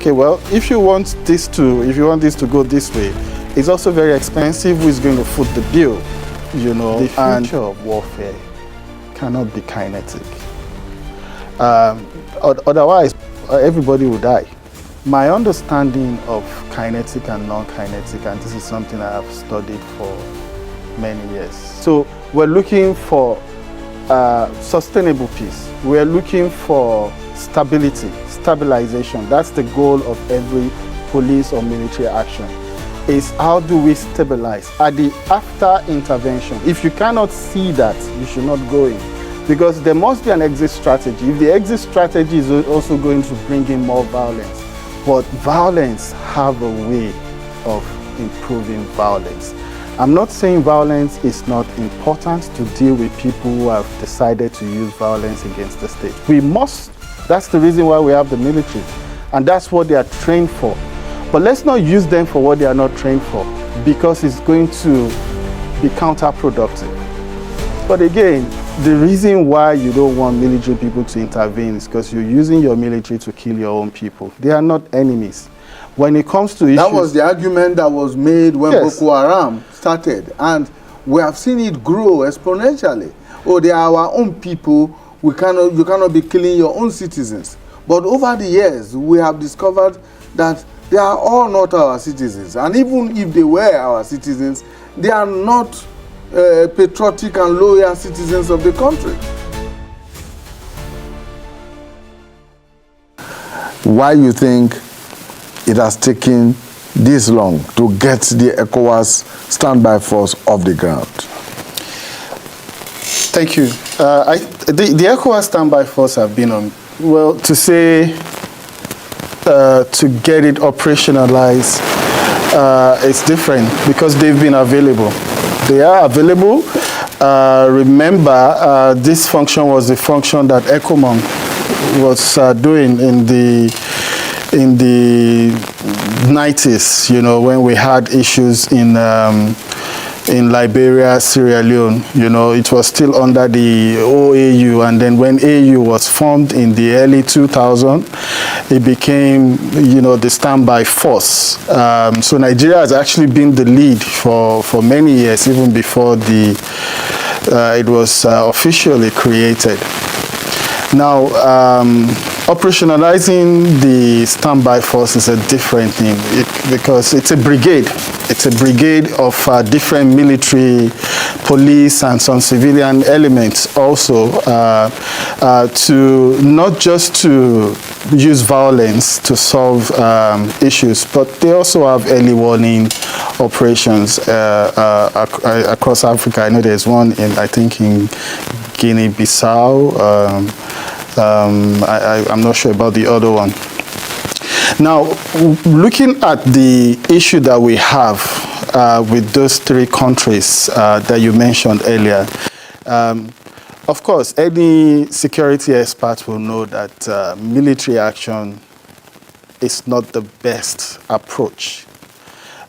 okay, well, if you want this to go this way, it's also very expensive. Who is going to foot the bill? You know, the future of warfare cannot be kinetic. Otherwise, everybody will die. My understanding of kinetic and non-kinetic, and this is something I have studied for many years. So we're looking for sustainable peace. We're looking for stabilization. That's the goal of every police or military action. Is how do we stabilize at the after intervention. If you cannot see that, you should not go in, because there must be an exit strategy. If the exit strategy is also going to bring in more violence, but violence have a way of improving violence. I'm not saying violence is not important to deal with people who have decided to use violence against the state. We must. That's the reason why we have the military, and that's what they are trained for. But let's not use them for what they are not trained for, because it's going to be counterproductive. But again, the reason why you don't want military people to intervene is because you're using your military to kill your own people. They are not enemies. When it comes to issues... That was the argument that was made when Boko Haram started, and we have seen it grow exponentially. Oh, they are our own people. You cannot be killing your own citizens. But over the years, we have discovered that they are all not our citizens. And even if they were our citizens, they are not patriotic and loyal citizens of the country. Why you think it has taken this long to get the ECOWAS Standby Force off the ground? Thank you. The ECOWAS Standby Force have been on, well, to say, to get it operationalized, it's different because they've been available. They are available. Remember, this function was the function that ECOMON was doing in the 90s, you know, when we had issues in Liberia, Sierra Leone. You know, it was still under the OAU, and then when AU was formed in the early 2000s, it became, you know, the standby force. So Nigeria has actually been the lead for many years, even before it was officially created. Now, operationalizing the standby force is a different thing because it's a brigade. It's a brigade of different military, police, and some civilian elements also to not just to use violence to solve issues, but they also have early warning operations across Africa. I know there's one I think in Guinea-Bissau. I'm not sure about the other one. Now, looking at the issue that we have with those three countries that you mentioned earlier, of course, any security expert will know that military action is not the best approach.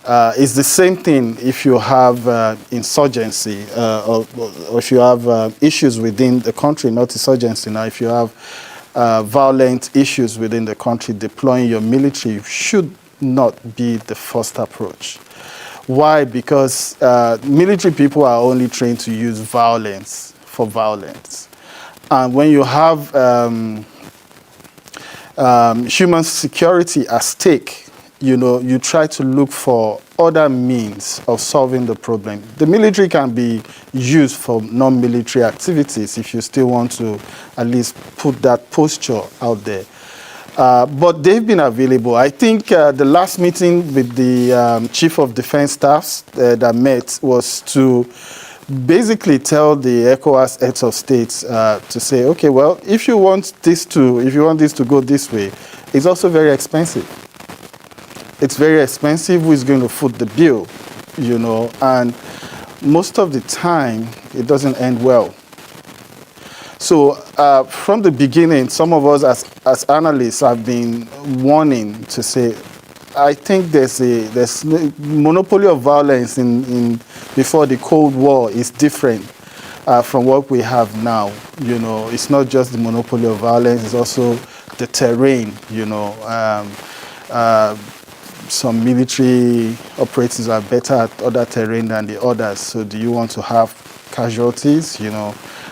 It's the same thing if you have insurgency or if you have issues within the country, not insurgency. Now, if you have violent issues within the country, deploying your military should not be the first approach. Why? Because military people are only trained to use violence for violence. And when you have human security at stake, you know, you try to look for other means of solving the problem. The military can be used for non-military activities if you still want to at least put that posture out there. But they've been available. I think the last meeting with the Chief of Defense Staffs that met was to basically tell the ECOWAS heads of states to say, okay, well, if you want this to go this way, it's also very expensive. It's very expensive. Who is going to foot the bill, you know? And most of the time, it doesn't end well. So from the beginning, some of us as analysts have been warning to say, I think there's monopoly of violence before the Cold War is different from what we have now. You know, it's not just the monopoly of violence; it's also the terrain. You know. some military operatives are better at other terrain than the others. So do you want to have casualties?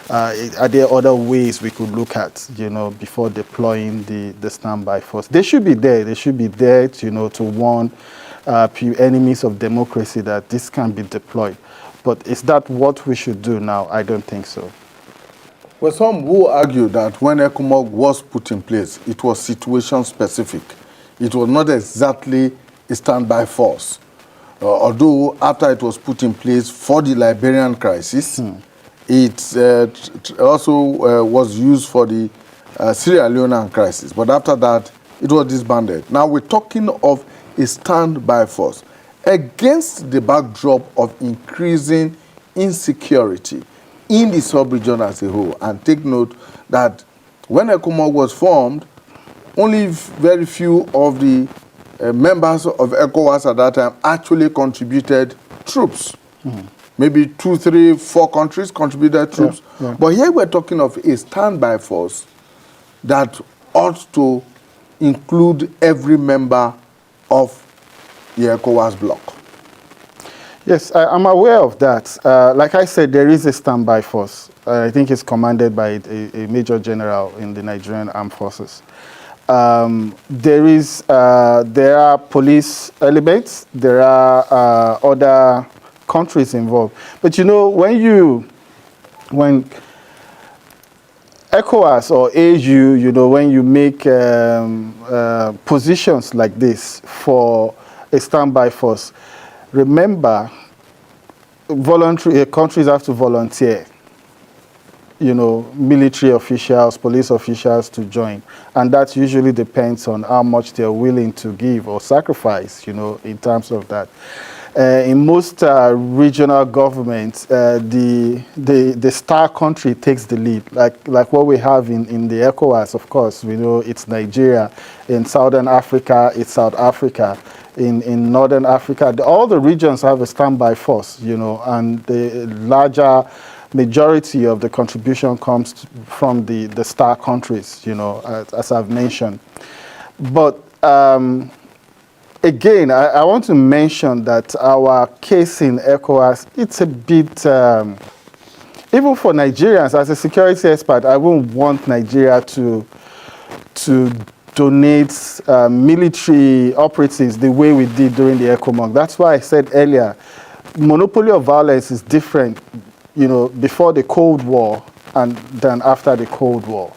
Are there other ways we could look at, before deploying the standby force? They should be there. They should be there, to warn enemies of democracy that this can be deployed. But is that what we should do now? I don't think so. Well, some will argue that when ECOWAS was put in place, it was situation specific. It was not exactly a standby force. Although after it was put in place for the Liberian crisis, it also was used for the Sierra Leonean crisis. But after that, it was disbanded. Now we're talking of a standby force against the backdrop of increasing insecurity in the sub-region as a whole. And take note that when ECOWAS was formed, only very few of the members of ECOWAS at that time actually contributed troops. Maybe 2, 3, 4 countries contributed troops. Yeah. But here we're talking of a standby force that ought to include every member of the ECOWAS bloc. Yes, I'm aware of that. Like I said, there is a standby force. I think it's commanded by a major general in the Nigerian Armed Forces. There are police elements. There are other countries involved. But when ECOWAS or AU, when you make positions like this for a standby force, remember, countries have to volunteer, military officials, police officials to join. And that usually depends on how much they're willing to give or sacrifice, in terms of that. In most regional governments, the star country takes the lead, like what we have in the ECOWAS, of course. We know it's Nigeria. In Southern Africa, it's South Africa. In Northern Africa, all the regions have a standby force, and the larger majority of the contribution comes from the star countries, as I've mentioned. But again, I want to mention that our case in ECOWAS, it's a bit, even for Nigerians, as a security expert, I wouldn't want Nigeria to donate military operatives the way we did during the ECOMOG. That's why I said earlier, monopoly of violence is different, before the Cold War and then after the Cold War.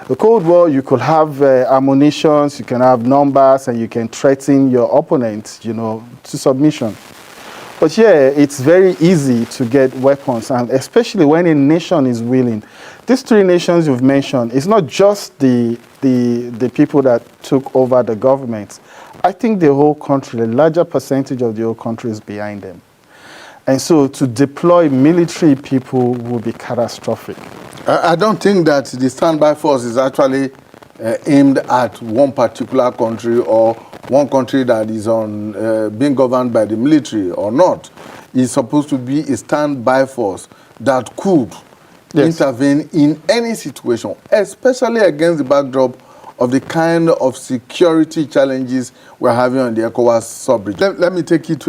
The Cold War, you could have ammunitions, you can have numbers, and you can threaten your opponents, to submission. But yeah, it's very easy to get weapons, and especially when a nation is willing. These 3 nations you've mentioned, it's not just the people that took over the government. I think the whole country, a larger percentage of the whole country is behind them. And so to deploy military people will be catastrophic. I don't think that the standby force is actually aimed at one particular country or one country that is being governed by the military or not. It's supposed to be a standby force that could intervene in any situation, especially against the backdrop of the kind of security challenges we're having on the ECOWAS sub-region. Let me take it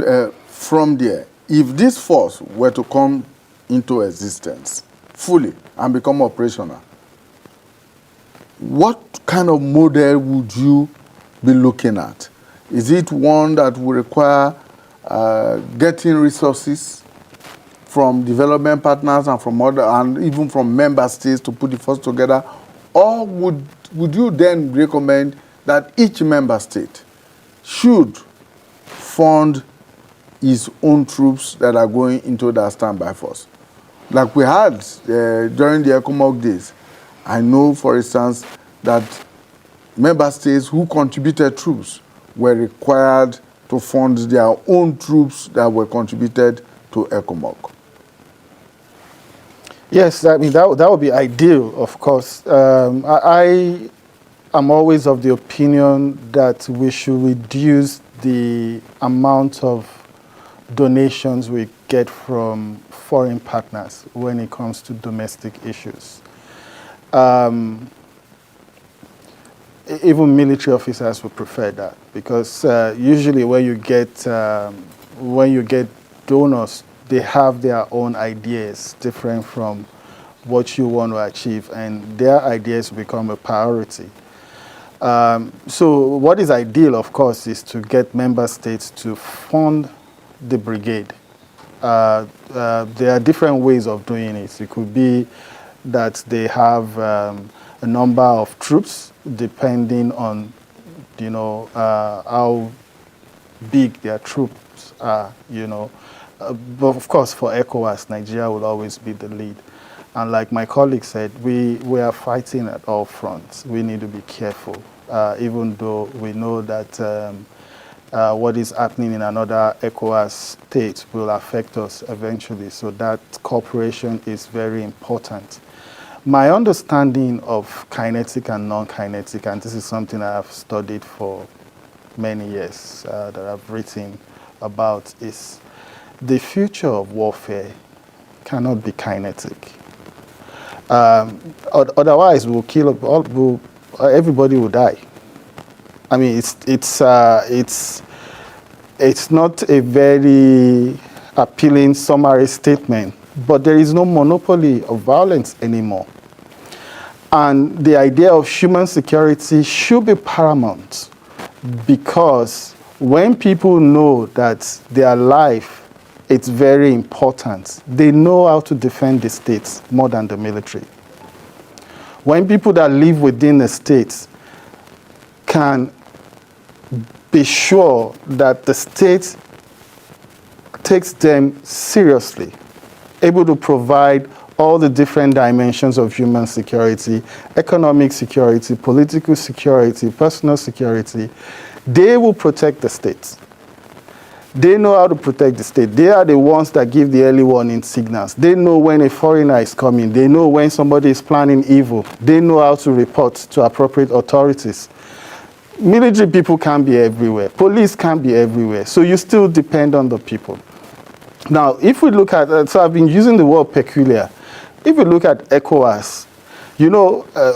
from there. If this force were to come into existence fully and become operational, what kind of model would you be looking at? Is it one that will require getting resources from development partners and from other, and even from member states to put the force together? Or would you then recommend that each member state should fund his own troops that are going into that standby force? Like we had during the ECOMOG days, I know, for instance, that member states who contributed troops were required to fund their own troops that were contributed to ECOMOG. Yes, I mean, that would be ideal, of course. I am always of the opinion that we should reduce the amount of donations we get from foreign partners when it comes to domestic issues. even military officers would prefer that, because usually when you get donors, they have their own ideas different from what you want to achieve, and their ideas become a priority. So what is ideal, of course, is to get member states to fund the brigade. There are different ways of doing it. It could be that they have a number of troops, depending on, how big their troops are, But of course, for ECOWAS, Nigeria will always be the lead. And like my colleague said, we are fighting at all fronts. We need to be careful, even though we know that what is happening in another ECOWAS state will affect us eventually. So that cooperation is very important. My understanding of kinetic and non-kinetic, and this is something I have studied for many years, that I've written about, is the future of warfare cannot be kinetic. Otherwise, we'll kill everybody will die. I mean, it's not a very appealing summary statement, but there is no monopoly of violence anymore. And the idea of human security should be paramount, because when people know that their life, it's very important, they know how to defend the states more than the military. When people that live within the states can be sure that the state takes them seriously, able to provide all the different dimensions of human security, economic security, political security, personal security, they will protect the state. They know how to protect the state. They are the ones that give the early warning signals. They know when a foreigner is coming. They know when somebody is planning evil. They know how to report to appropriate authorities. Military people can't be everywhere. Police can't be everywhere. So you still depend on the people. Now, if we look at, so I've been using the word peculiar. If we look at ECOWAS,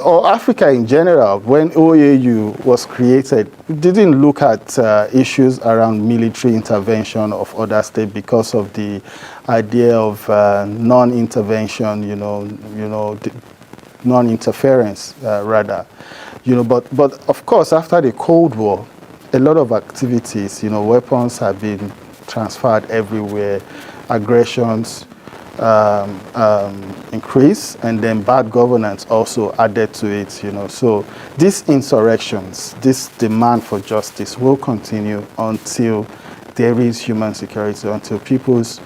or Africa in general, when OAU was created, it didn't look at issues around military intervention of other states because of the idea of non-intervention, non-interference, rather. But of course, after the Cold War, a lot of activities, weapons have been transferred everywhere, aggressions increase, and then bad governance also added to it, So these insurrections, this demand for justice will continue until there is human security, until people's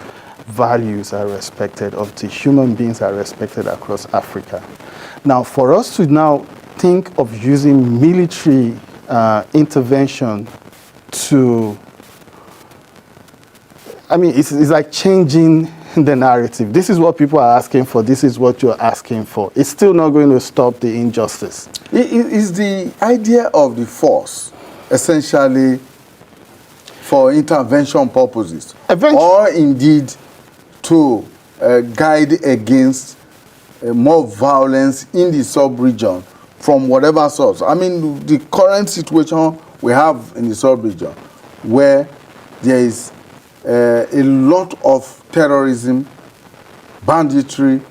values are respected, until human beings are respected across Africa. Now, for us to now think of using military intervention to, it's like changing the narrative. This is what people are asking for. This is what you're asking for. It's still not going to stop the injustice. Is the idea of the force essentially for intervention purposes, or indeed to guide against more violence in the sub-region from whatever source? The current situation we have in the sub-region, where there is a lot of terrorism, banditry,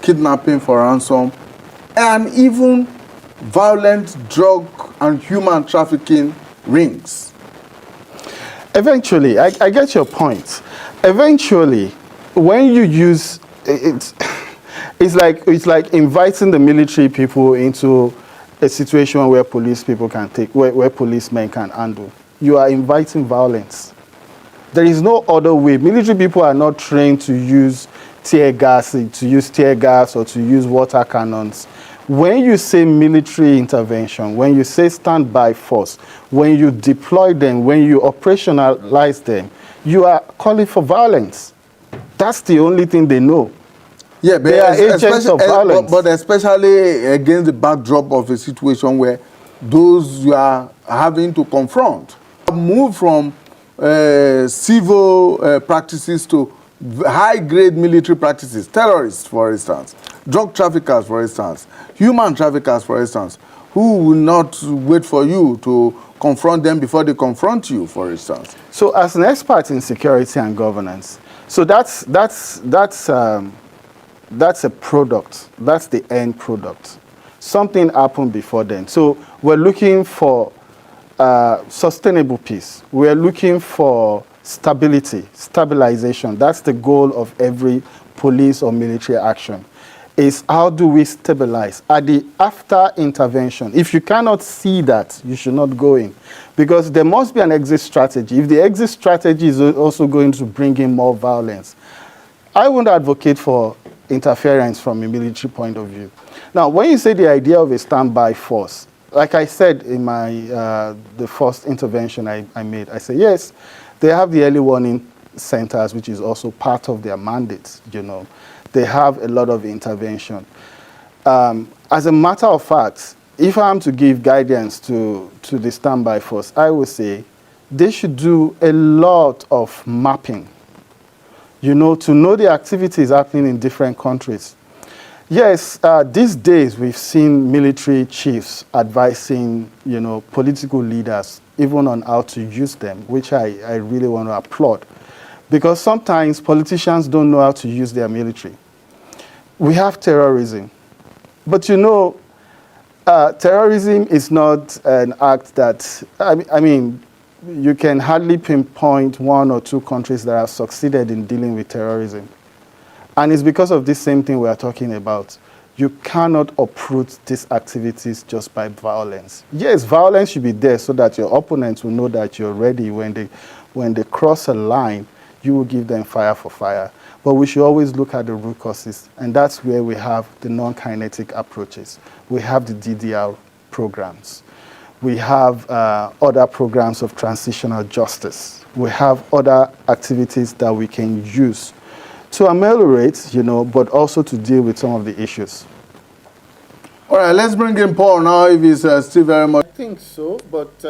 kidnapping for ransom, and even violent drug and human trafficking rings. Eventually, I get your point. Eventually, when you use it's like inviting the military people into a situation where police people can take, where policemen can handle. You are inviting violence. There is no other way. Military people are not trained to use tear gas, or to use water cannons. When you say military intervention, when you say standby force, when you deploy them, when you operationalize them, you are calling for violence. That's the only thing they know. Yeah, but they are agents of violence. But especially against the backdrop of a situation where those you are having to confront move from civil practices to high-grade military practices. Terrorists, for instance, drug traffickers, for instance, human traffickers, for instance, who will not wait for you to confront them before they confront you, for instance? So as an expert in security and governance, so that's a product. That's the end product. Something happened before then. So we're looking for sustainable peace. We're looking for stability, stabilization. That's the goal of every police or military action. Is how do we stabilize at the after intervention? If you cannot see that, you should not go in, because there must be an exit strategy. If the exit strategy is also going to bring in more violence, I won't advocate for interference from a military point of view. Now, when you say the idea of a standby force, like I said in my the first intervention I made, I say yes, they have the early warning centers, which is also part of their mandates. You know, they have a lot of intervention. As a matter of fact, if I'm to give guidance to the standby force, I would say they should do a lot of mapping, you know, to know the activities happening in different countries. Yes, these days we've seen military chiefs advising, you know, political leaders even on how to use them, which I really want to applaud. Because sometimes politicians don't know how to use their military. We have terrorism. But you know, terrorism is not an act that, I mean, you can hardly pinpoint one or two countries that have succeeded in dealing with terrorism. And it's because of this same thing we are talking about. You cannot uproot these activities just by violence. Yes, violence should be there so that your opponents will know that you're ready. When they cross a line, you will give them fire for fire. But we should always look at the root causes, and that's where we have the non-kinetic approaches. We have the DDR programs. We have other programs of transitional justice. We have other activities that we can use to ameliorate, you know, but also to deal with some of the issues. All right, let's bring in Paul now, if he's still very much. I think so, but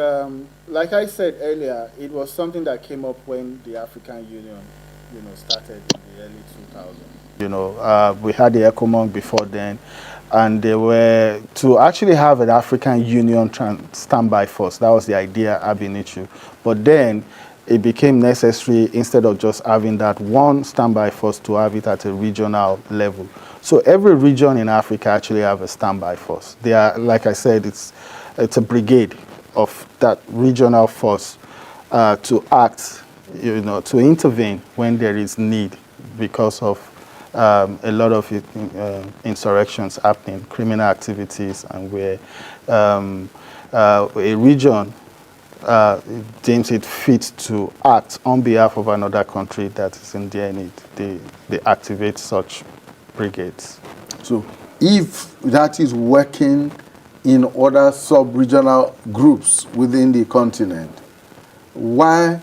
like I said earlier, it was something that came up when the African Union, you know, started in the early 2000s. You know, we had the ECOWAS before then, and they were to actually have an African Union standby force. That was the idea ab initio. But then it became necessary, instead of just having that one standby force, to have it at a regional level. So every region in Africa actually have a standby force. They are, like I said, it's a brigade of that regional force to act, you know, to intervene when there is need because of a lot of insurrections happening, criminal activities, and where a region deems it fit to act on behalf of another country that is in their need. They activate such brigades. So if that is working in other sub-regional groups within the continent, why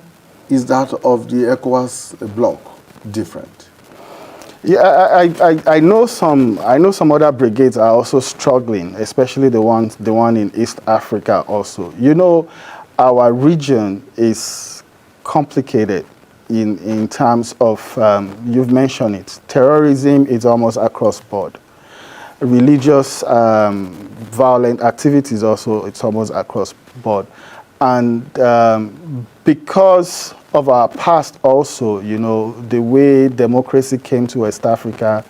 is that of the ECOWAS bloc different? Yeah, I know some other brigades are also struggling, especially the one in East Africa also. You know, our region is complicated in terms of, you've mentioned it, terrorism is almost across board. Religious violent activities also, it's almost across board. And because of our past also, you know, the way democracy came to West Africa,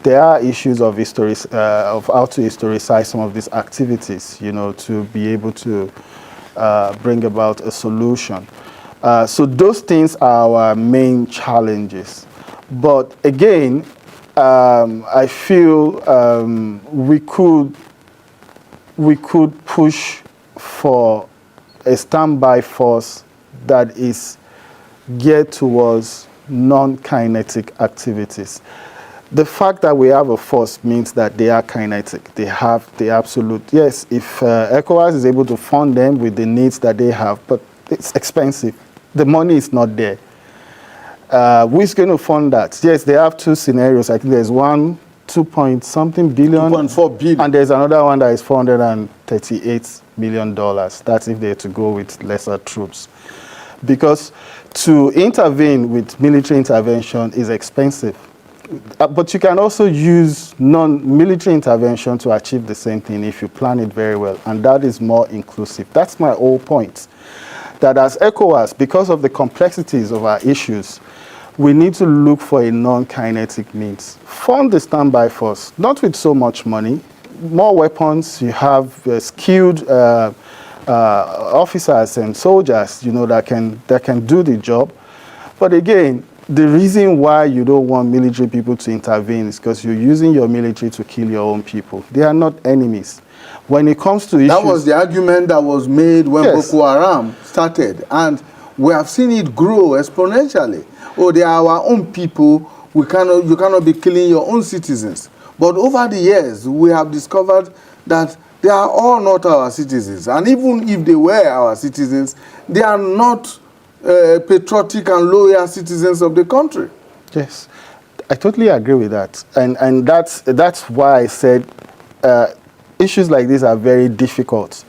there are issues of of how to historicize some of these activities, you know, to be able to bring about a solution. So those things are our main challenges. But again, I feel we could push for a standby force that is geared towards non-kinetic activities. The fact that we have a force means that they are kinetic. They have the absolute, yes, if ECOWAS is able to fund them with the needs that they have, but it's expensive. The money is not there. Who is going to fund that? Yes, they have two scenarios. I think there's one, 2.something billion. 2.4 billion. And there's another one that is $438 million. That's if they're to go with lesser troops. Because to intervene with military intervention is expensive. But you can also use non-military intervention to achieve the same thing if you plan it very well, and that is more inclusive. That's my whole point. That as ECOWAS, because of the complexities of our issues, we need to look for a non-kinetic means. Fund the standby force, not with so much money, more weapons. You have skilled officers and soldiers, that can do the job. But again, the reason why you don't want military people to intervene is because you're using your military to kill your own people. They are not enemies. When it comes to issues... That was the argument that was made when Boko Haram started. And we have seen it grow exponentially. Oh, they are our own people. You cannot be killing your own citizens. But over the years, we have discovered that they are all not our citizens. And even if they were our citizens, they are not patriotic and loyal citizens of the country. Yes, I totally agree with that. And that's why I said issues like this are very difficult.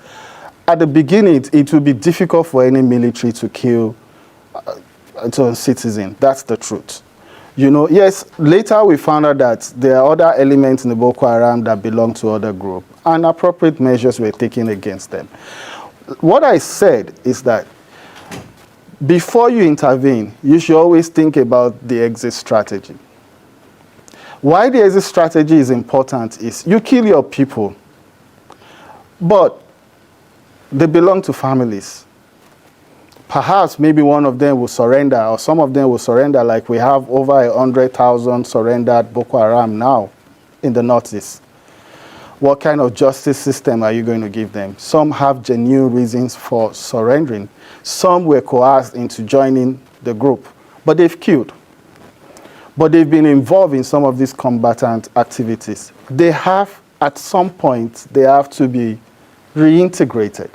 At the beginning, it will be difficult for any military to kill its own citizen. That's the truth. Yes, later we found out that there are other elements in the Boko Haram that belong to other groups, and appropriate measures were taken against them. What I said is that before you intervene, you should always think about the exit strategy. Why the exit strategy is important is you kill your people, but they belong to families. Perhaps maybe one of them will surrender, or some of them will surrender, like we have over 100,000 surrendered Boko Haram now in the Northeast. What kind of justice system are you going to give them? Some have genuine reasons for surrendering. Some were coerced into joining the group, but they've killed. But they've been involved in some of these combatant activities. They have, at some point, they have to be reintegrated.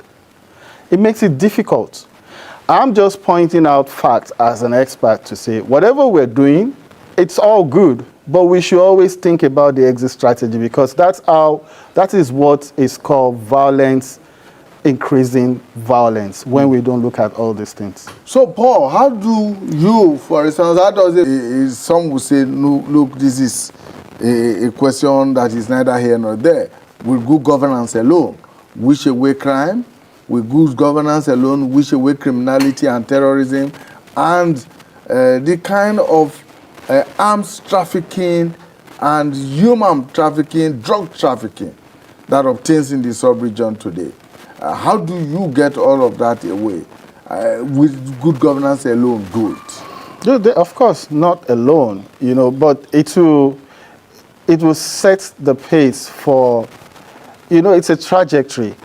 It makes it difficult. I'm just pointing out facts as an expert to say, whatever we're doing, it's all good, but we should always think about the exit strategy, because that is what is called violence, increasing violence, when we don't look at all these things. So, Paul, how do you, for instance, how does it, some would say, no, look, this is a question that is neither here nor there. Will good governance alone wish away crime? Will good governance alone wish away criminality and terrorism and the kind of arms trafficking and human trafficking, drug trafficking that obtains in the sub-region today? How do you get all of that away? With good governance alone do it? Of course, not alone, but it will set the pace for, it's a trajectory.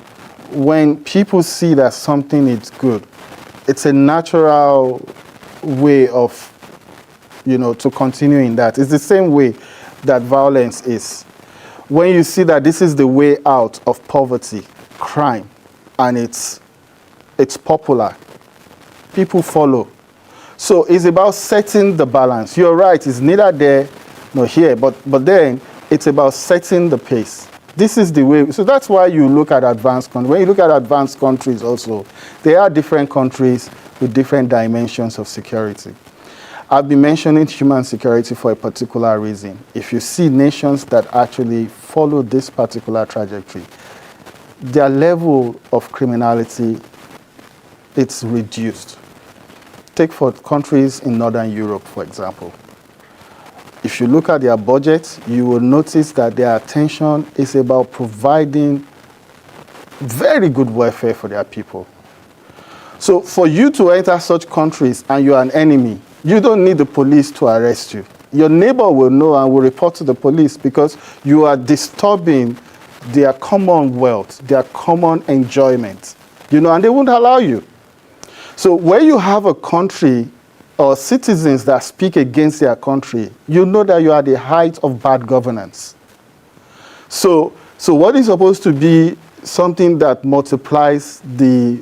When people see that something is good, it's a natural way of, to continue in that. It's the same way that violence is. When you see that this is the way out of poverty, crime, and it's popular, people follow. So it's about setting the balance. You're right, it's neither there nor here, but then it's about setting the pace. This is the way. So that's why you look at advanced countries. When you look at advanced countries also, there are different countries with different dimensions of security. I've been mentioning human security for a particular reason. If you see nations that actually follow this particular trajectory, their level of criminality, it's reduced. Take for countries in Northern Europe, for example. If you look at their budget, you will notice that their attention is about providing very good welfare for their people. So for you to enter such countries and you're an enemy, you don't need the police to arrest you. Your neighbor will know and will report to the police because you are disturbing their commonwealth, their common enjoyment, and they won't allow you. So where you have a country or citizens that speak against their country, you know that you are at the height of bad governance. So what is supposed to be something that multiplies the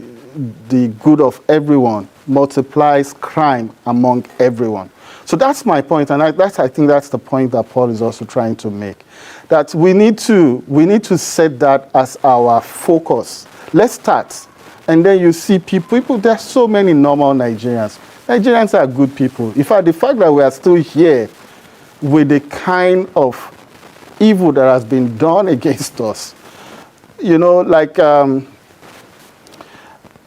good of everyone, multiplies crime among everyone. So that's my point, and I think that's the point that Paul is also trying to make. That we need to set that as our focus. Let's start, and then you see people. There's so many normal Nigerians. Nigerians are good people. In fact, the fact that we are still here, with the kind of evil that has been done against us. You know,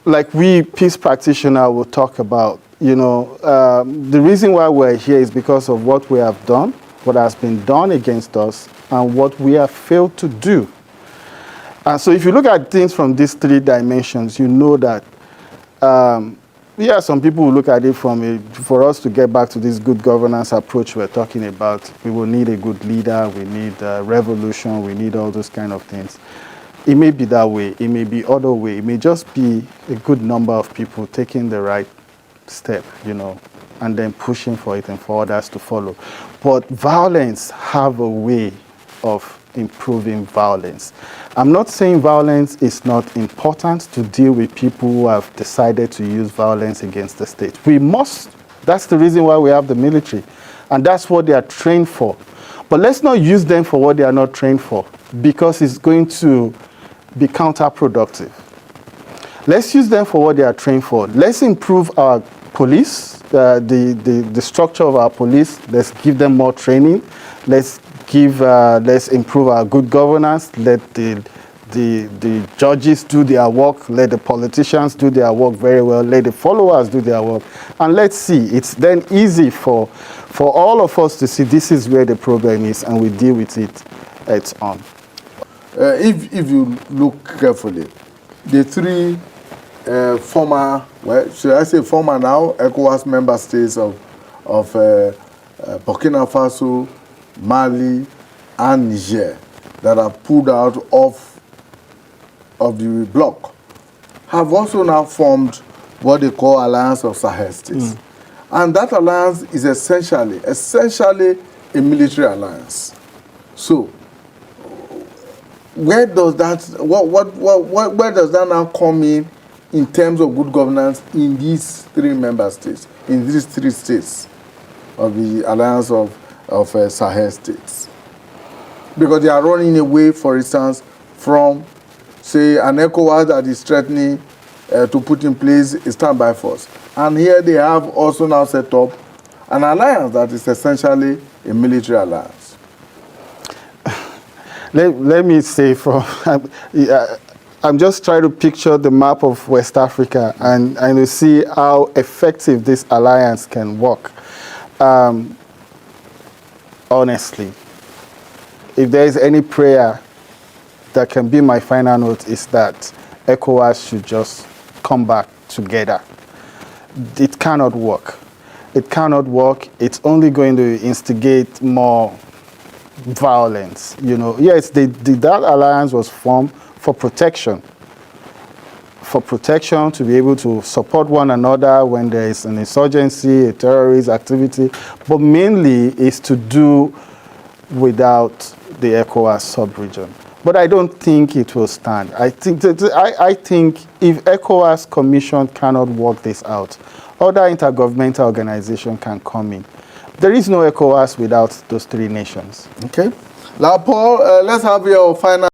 like we peace practitioners will talk about, you know, the reason why we're here is because of what we have done, what has been done against us, and what we have failed to do. And so if you look at things from these three dimensions, you know that, yeah, some people will look at it for us to get back to this good governance approach we're talking about, we will need a good leader, we need revolution, we need all those kind of things. It may be that way, it may be other way, it may just be a good number of people taking the right step, you know, and then pushing for it and for others to follow. But violence have a way of improving violence. I'm not saying violence is not important to deal with people who have decided to use violence against the state. We must. That's the reason why we have the military. And that's what they are trained for. But let's not use them for what they are not trained for, because it's going to be counterproductive. Let's use them for what they are trained for. Let's improve our police, the structure of our police. Let's give them more training. Let's improve our good governance. Let the judges do their work. Let the politicians do their work very well. Let the followers do their work. And let's see. It's then easy for all of us to see this is where the problem is, and we deal with it heads on. If you look carefully, the three former, well, should I say former now, ECOWAS member states of Burkina Faso, Mali, and Niger that are pulled out of the bloc have also now formed what they call Alliance of Sahel States. And that alliance is essentially a military alliance. So where does that where does that now come in terms of good governance in these three member states, in these three states of the Alliance of Sahel States? Because they are running away, for instance, from, say, an ECOWAS that is threatening to put in place a standby force. And here they have also now set up an alliance that is essentially a military alliance. Let me say, I'm just trying to picture the map of West Africa and to see how effective this alliance can work. Honestly, if there is any prayer that can be my final note, is that ECOWAS should just come back together. It cannot work. It cannot work. It's only going to instigate more violence. You know, yes, that alliance was formed for protection. For protection, to be able to support one another when there is an insurgency, a terrorist activity, but mainly is to do without the ECOWAS sub-region. But I don't think it will stand. I think if ECOWAS Commission cannot work this out, other intergovernmental organizations can come in. There is no ECOWAS without those three nations. Okay. Now, Paul, let's have your final